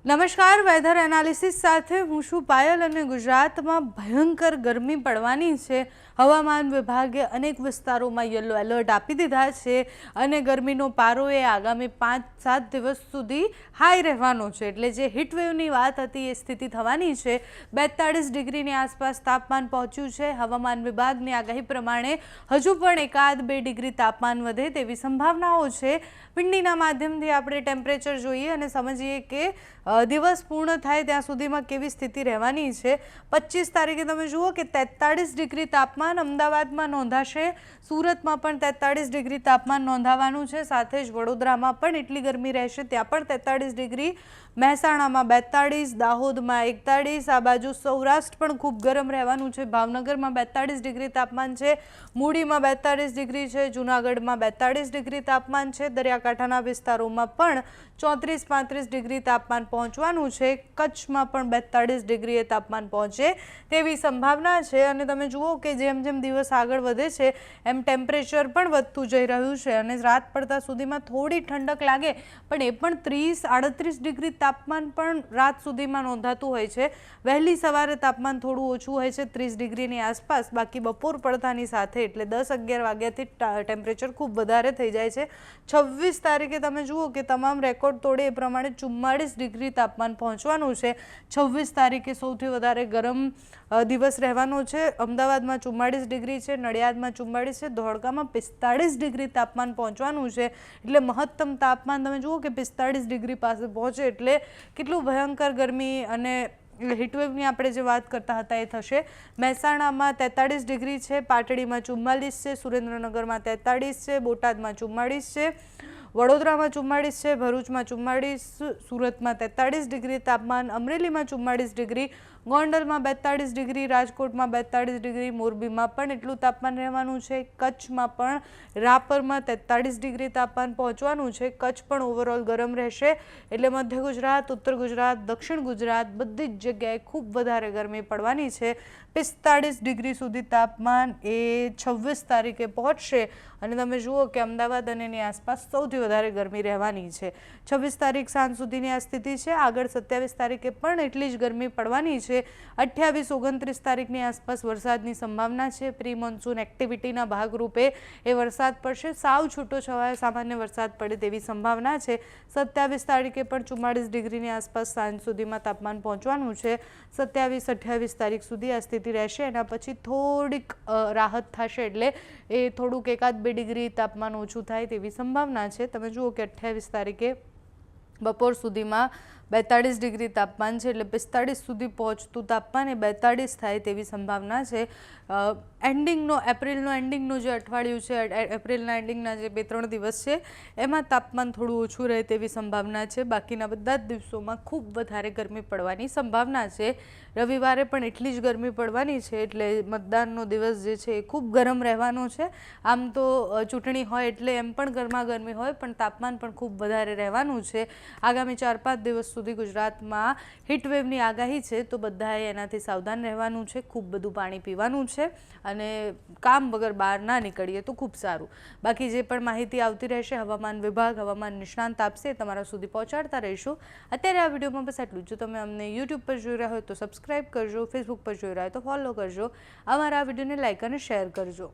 નમસ્કાર, weather analysis સાથે હું છું પાયલ અને ગુજરાતમાં ભયંકર ગરમી પડવાની છે। હવામાન વિભાગે અનેક વિસ્તારોમાં યલો એલર્ટ આપી દીધા છે અને ગરમીનો પારો એ આગામી 5-7 દિવસ સુધી હાઈ રહેવાનો છે। એટલે જે હીટવેવની વાત હતી એ સ્થિતિ થવાની છે। 42 ડિગ્રીની આસપાસ તાપમાન પહોંચ્યું છે। હવામાન વિભાગની આગાહી પ્રમાણે હજુ પણ 1-2 ડિગ્રી તાપમાન વધે તેવી સંભાવનાઓ છે। વિંડીના માધ્યમથી આપણે ટેમ્પરેચર જોઈએ અને સમજીએ કે દિવસ પૂર્ણ થાય ત્યાં સુધીમાં કેવી સ્થિતિ રહેવાની છે। 25 તારીખે તમે જુઓ કે 43 ડિગ્રી તાપમાન અમદાવાદમાં નોંધાશે। સુરતમાં પણ 43 ડિગ્રી તાપમાન નોંધાવાનું છે। સાથે જ વડોદરામાં પણ એટલી ગરમી રહેશે, ત્યાં પણ 43 ડિગ્રી, મહેસાણામાં 42, દાહોદમાં 41, આ બાજુ સૌરાષ્ટ્ર પણ ખૂબ ગરમ રહેવાનું છે। ભાવનગરમાં 42 ડિગ્રી તાપમાન છે, મૂડીમાં 42 ડિગ્રી છે, જૂનાગઢમાં 42 ડિગ્રી તાપમાન છે, દરિયાકાંઠાના વિસ્તારોમાં પણ 34-35 ડિગ્રી તાપમાન પહોંચવાનું છે। કચ્છમાં પણ 42 ડિગ્રીએ તાપમાન પહોંચે તેવી સંભાવના છે અને તમે જુઓ કે જેમ જેમ દિવસ આગળ વધે છે એમ ટેમ્પરેચર પણ વધતું જઈ રહ્યું છે અને રાત પડતા સુધીમાં થોડી ઠંડક લાગે, પણ એ પણ 30-38 ડિગ્રી તાપમાન પણ રાત સુધીમાં નોંધાતું હોય છે। વહેલી સવારે તાપમાન થોડું ઓછું હોય છે, 30 ડિગ્રીની આસપાસ, બાકી બપોર પડતાની સાથે એટલે 10-11 વાગ્યાથી ટેમ્પરેચર ખૂબ વધારે થઈ જાય છે। 26 તારીખે તમે જુઓ કે તમામ રેકોર્ડ તોડે એ પ્રમાણે 44 ડિગ્રી તાપમાન પહોંચવાનું છે। 26 તારીખે સૌથી વધારે ગરમ દિવસ રહેવાનો છે। અમદાવાદમાં 44 ડિગ્રી છે, નડિયાદમાં 44 છે, ધોળકામાં 45 ડિગ્રી તાપમાન પહોંચવાનું છે। એટલે મહત્તમ તાપમાન તમે જુઓ કે 45 ડિગ્રી પાસે પહોંચે એટલે કેટલું ભયંકર ગરમી અને હીટવેવની આપણે જે વાત કરતા હતા એ થશે। મહેસાણામાં 43 ડિગ્રી છે, પાટડીમાં 44 છે, સુરેન્દ્રનગરમાં 43 છે, બોટાદમાં 44 છે, વડોદરામાં 44 છે, ભરૂચમાં 44, સુરતમાં 43 ડિગ્રી તાપમાન, અમરેલીમાં 44 ડિગ્રી, ગોંડલમાં 42 ડિગ્રી, રાજકોટમાં 42 ડિગ્રી, મોરબીમાં પણ એટલું તાપમાન રહેવાનું છે। કચ્છમાં પણ રાપરમાં 43 ડિગ્રી તાપમાન પહોંચવાનું છે। કચ્છ પણ ઓવરઓલ ગરમ રહેશે એટલે મધ્ય ગુજરાત, ઉત્તર ગુજરાત, દક્ષિણ ગુજરાત બધી જ જગ્યાએ ખૂબ વધારે ગરમી પડવાની છે। 45 ડિગ્રી સુધી તાપમાન એ 26 તારીખે પહોંચશે અને તમે જુઓ કે અમદાવાદ અને એની આસપાસ સૌથી વધારે ગરમી રહેવાની છે। 26 તારીખ સાંજ સુધીની આ સ્થિતિ છે। આગળ 27 તારીખે પણ એટલી જ ગરમી પડવાની છે। 28-29 તારીખની આસપાસ વરસાદની સંભાવના છે। પ્રી મોન્સૂન એક્ટિવિટીના ભાગરૂપે એ વરસાદ પડશે, સાવ છૂટો છવાયો સામાન્ય વરસાદ પડે તેવી સંભાવના છે। 27 તારીખે પણ 44 ડિગ્રીની આસપાસ સાંજ સુધીમાં તાપમાન પહોંચવાનું છે। 27-28 તારીખ સુધી આ સ્થિતિ રહેશે, એના પછી થોડીક રાહત થશે એટલે એ થોડુંક 1-2 ડિગ્રી તાપમાન ઓછું થાય તેવી સંભાવના છે। તમે જુઓ કે 28 તારીખે બપોર સુધીમાં 42 ડિગ્રી તાપમાન છે એટલે 45 સુધી પહોંચતું તાપમાન એ 42 થાય તેવી સંભાવના છે। એપ્રિલનો એન્ડિંગનું જે અઠવાડિયું છે, એપ્રિલના એન્ડિંગના જે 2-3 દિવસ છે એમાં તાપમાન થોડું ઓછું રહે તેવી સંભાવના છે। બાકીના બધા જ દિવસોમાં ખૂબ વધારે ગરમી પડવાની સંભાવના છે। રવિવારે પણ એટલી જ ગરમી પડવાની છે એટલે મતદાનનો દિવસ જે છે એ ખૂબ ગરમ રહેવાનો છે। આમ તો ચૂંટણી હોય એટલે એમ પણ ગરમાગરમી હોય, પણ તાપમાન પણ ખૂબ વધારે રહેવાનું છે। આગામી 4-5 દિવસ સુધી ગુજરાતમાં હીટવેવની આગાહી છે તો બધાએ એનાથી સાવધાન રહેવાનું છે। ખૂબ બધું પાણી પીવાનું છે અને કામ વગર બહાર ના નીકળીએ તો ખૂબ સારું। બાકી જે પણ માહિતી આવતી રહેશે હવામાન વિભાગ, હવામાન નિષ્ણાંત આપશે, તમારા સુધી પહોંચાડતા રહીશું। અત્યારે આ વિડીયોમાં બસ આટલું જ। જો તમે અમને યુટ્યુબ પર જોઈ રહ્યા હોય તો સબસ્ક્રાઈબ કરજો, ફેસબુક પર જોઈ રહ્યા હોય તો ફોલો કરજો, અમારા આ વિડીયોને લાઇક અને શેર કરજો।